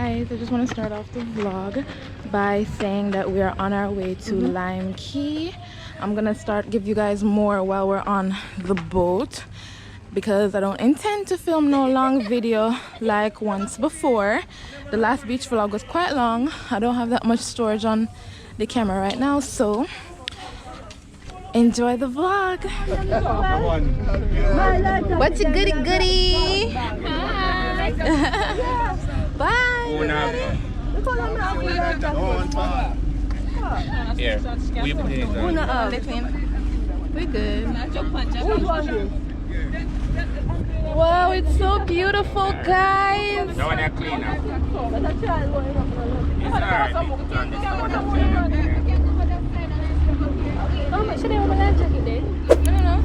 guys, I just want to start off the vlog by saying that we are on our way to Lime Key. I'm gonna give you guys more while we're on the boat because I don't intend to film no long video like once before. The last beach vlog was quite long. I don't have that much storage on the camera right now, so enjoy the vlog. What's a goody goody? Hi. Bye. Here, we put it we good. Wow, it's so beautiful, guys. No one clean up. How much should I have my life jacket then? I don't know.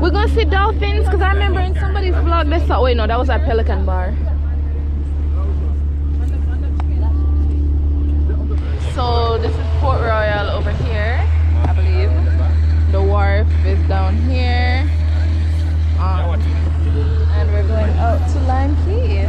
We're gonna see dolphins because I remember in somebody's vlog they saw. Wait, no, that was at Pelican Bar. So this is Port Royal over here, I believe. The wharf is down here. And we're going out to Lime Key.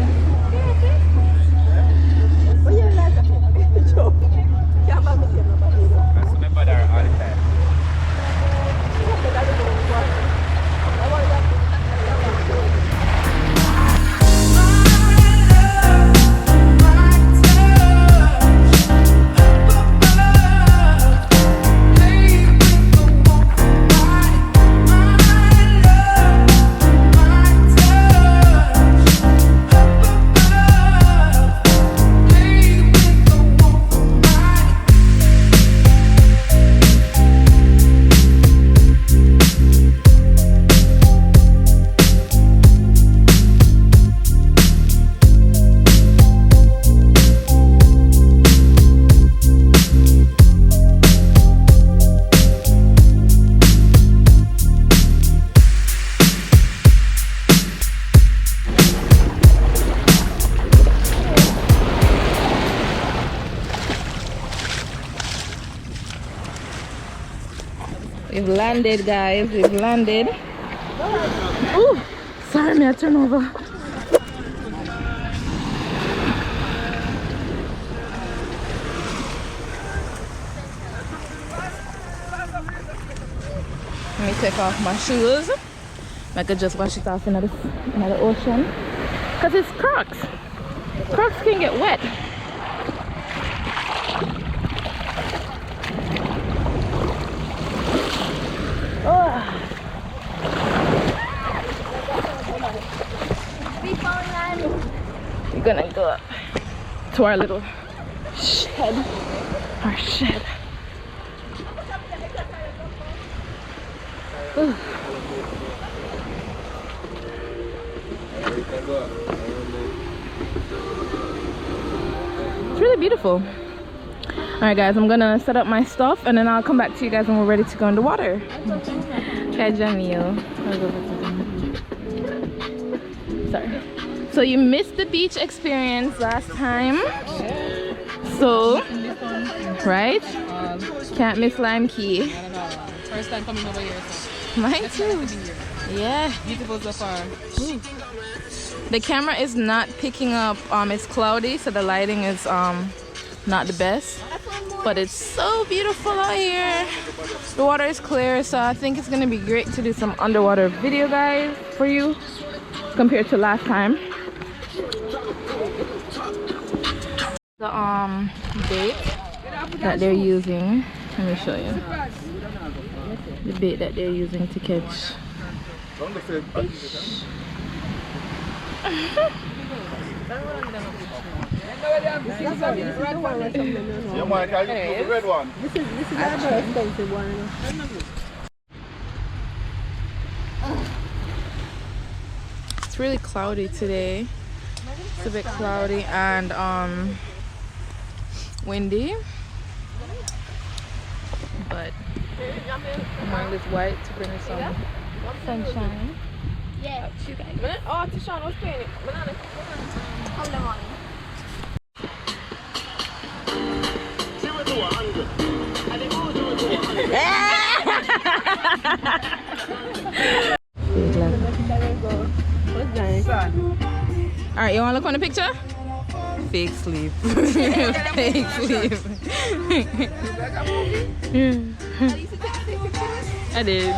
We've landed, guys. We've landed. Ooh, sorry, may I turn over? Let me take off my shoes. I could just wash it off in the ocean. Because it's Crocs. Crocs can get wet. We're gonna go up to our little shed. Our shed. Ooh. It's really beautiful. Alright guys, I'm gonna set up my stuff and then I'll come back to you guys when we're ready to go in the water. Sorry. So you missed the beach experience last time. So, right? Can't miss Lime Key. First time coming over here. So. Mine too. Yeah. Beautiful so far. Ooh. The camera is not picking up. It's cloudy, so the lighting is not the best. But it's so beautiful out here. The water is clear, so I think it's gonna be great to do some underwater video, guys, for you compared to last time. The bait that they're using. Let me show you. The bait that they're using to catch fish. It's really cloudy today. It's a bit cloudy and windy, but I'm wearing this white to bring some sunshine. Yeah. Out to you guys. Oh, Tishan was playing it. You want to look on the picture? Fake sleep. Fake sleep. I did.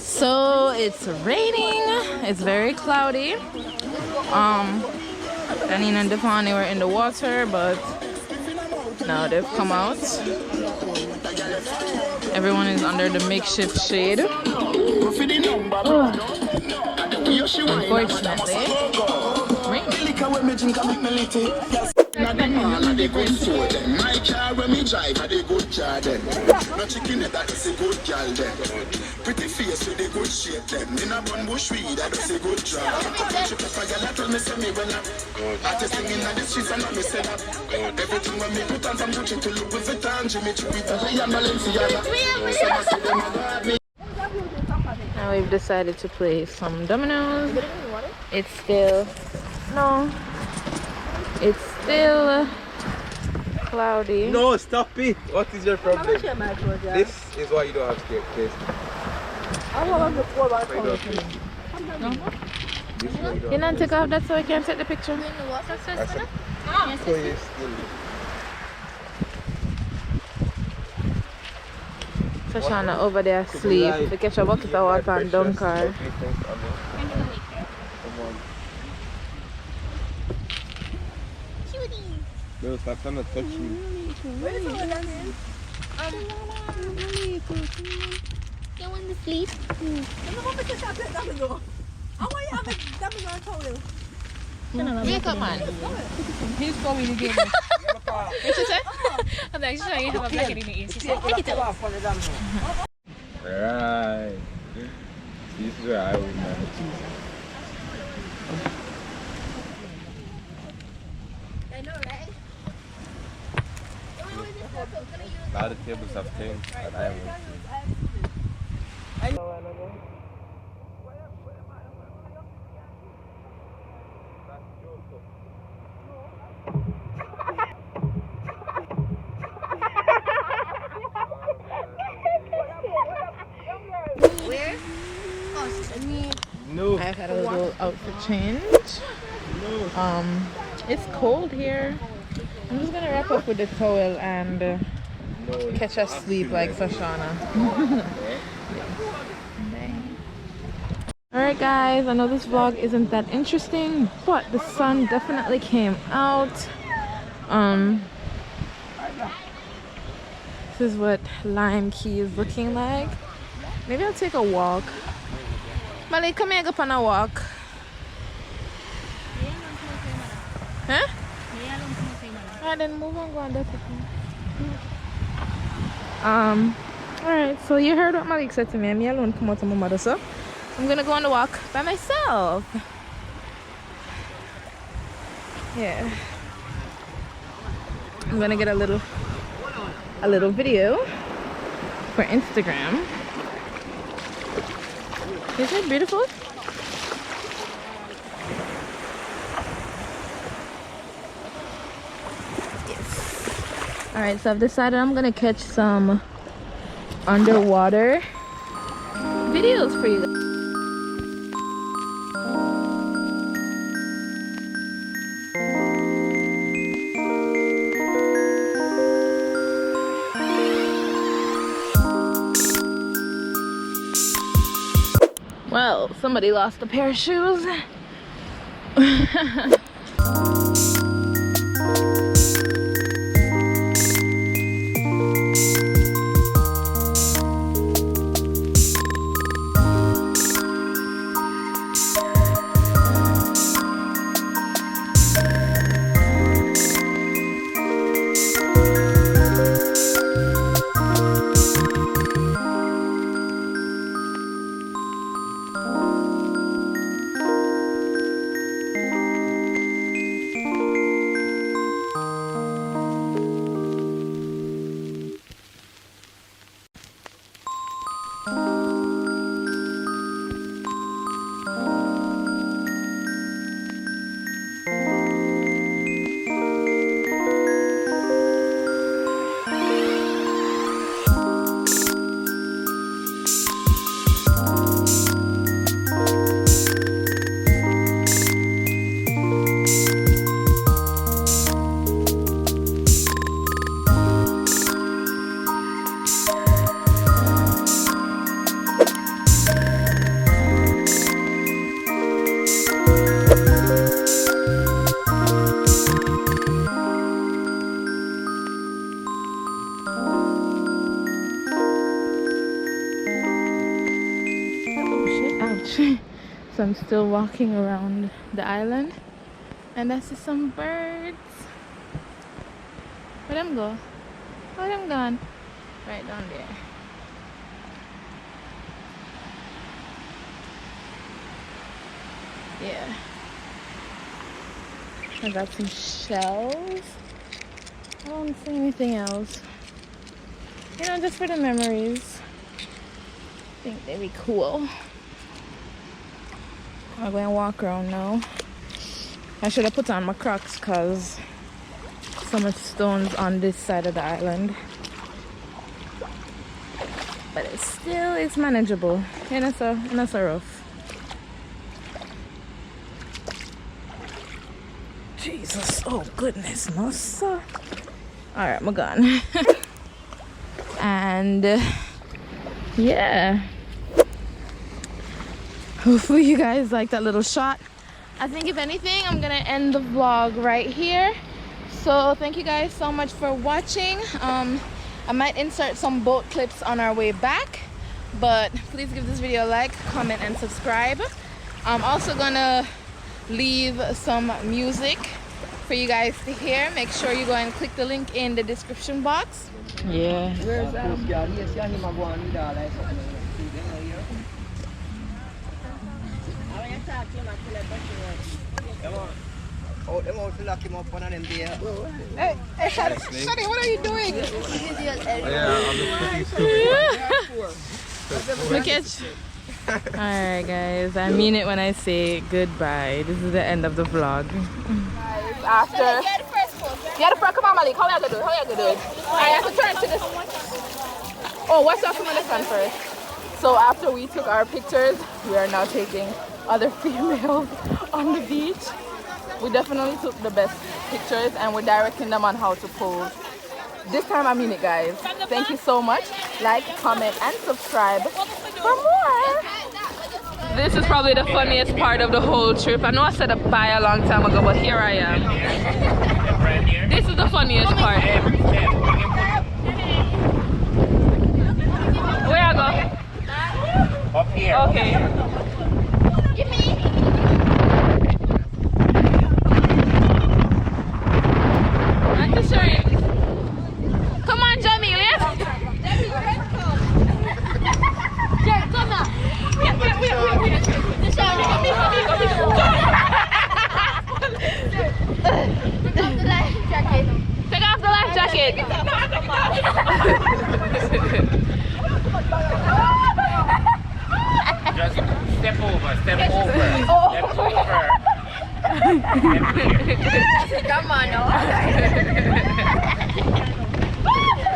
So it's raining. It's very cloudy. Danine and Defani were in the water, but now they've come out. Everyone is under the makeshift shade. Unfortunately, my car when me drive had a good car then. No chicken that is a good girl then. Pretty face with a good shape then. In a bun bush weed that is a good job. She prefer girl that tell me say me well up. Artist singing on the streets and me say that. Everything when me put on from Gucci to Louis Vuitton, Jimmy Choo with a and Balenciaga. Some say them about me. now we've decided to play some dominoes. It's still cloudy. No, stop it. What is your problem? This is why you don't have staircase. You not take off that so I can take the picture. Shoshana over there asleep. We catch a bucket of water and dunk her. No, stop trying to touch me. You want to sleep? Wake up, man. He's going to give me. What you say? I'm like, sure you have a blanket in the ear. She said, Right. This is where I would manage. I know, right? A lot of tables have things that I won't Where? Oh, No. I've had a little outfit change. It's cold here. I'm just gonna wrap up with the towel and catch a sleep like Shoshana. Alright guys, I know this vlog isn't that interesting, but the sun definitely came out. This is what Lime Key is looking like. Maybe I'll take a walk. Malik, come here, go on a walk. Huh? Alright, then move on, go on that with me. Alright, so you heard what Malik said to me. Me alone come out to my mother, so I'm gonna go on the walk by myself. Yeah. I'm gonna get a little video for Instagram. Isn't it beautiful? Yes. Alright, so I've decided I'm gonna catch some underwater videos for you guys. Well, somebody lost a pair of shoes. I'm still walking around the island and I see some birds. Where them go? Where them gone? Right down there. Yeah. I got some shells. I don't see anything else. You know, just for the memories. I think they'd be cool. I'm going to walk around now. I should have put on my Crocs because so much stones on this side of the island. But it still is manageable. And it's not so rough. Jesus, oh goodness, no sir. Alright, I'm gone. And yeah. Hopefully you guys like that little shot. I think if anything, I'm gonna end the vlog right here. So thank you guys so much for watching. I might insert some boat clips on our way back, but please give this video a like, comment, and subscribe. I'm also gonna leave some music for you guys to hear. Make sure you go and click the link in the description box. Yeah. Where's that? Oh, them all lock him up one of them there. Hey, Shadi, what are you doing? Look at you. Alright guys, I mean it when I say goodbye. This is the end of the vlog. After come on Malik, how are you gonna do it? How are you gonna do it? I have to turn to this. Oh, watch out from the sun first. So after we took our pictures, we are now taking other females on the beach. We definitely took the best pictures and we're directing them on how to pose. This time I mean it guys. Thank you so much. Like, comment, and subscribe for more. This is probably the funniest part of the whole trip. I know I said a bye a long time ago, but here I am. This is the funniest part. Where I go? Up here. Okay. Give me. Auntie Sherry. Come on, Jamie, let's. Come on. Take off the life jacket. Just step over. Step over. Come on, no.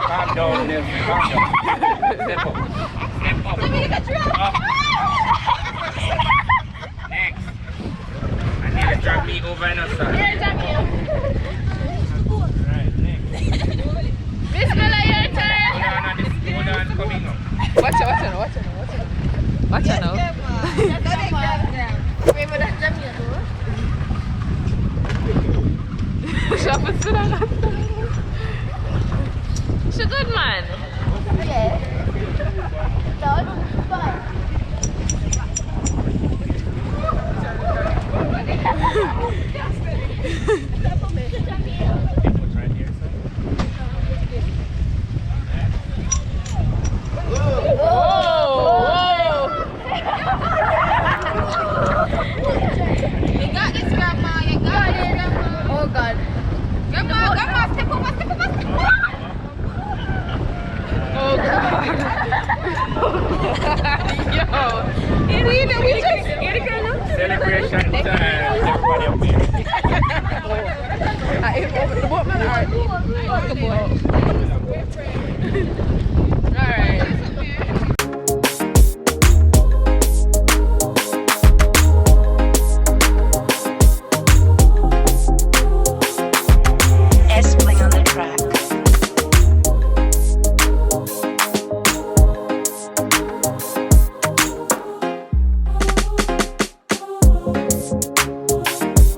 Calm down, calm down. Step up. Step up. Up. Next. I need to drag me over and outside. Right, next. Bismillah, your turn. Hold on, coming up. Watch out. Watch out now. She's a good man. Celebration time. Everybody up here. The boatman are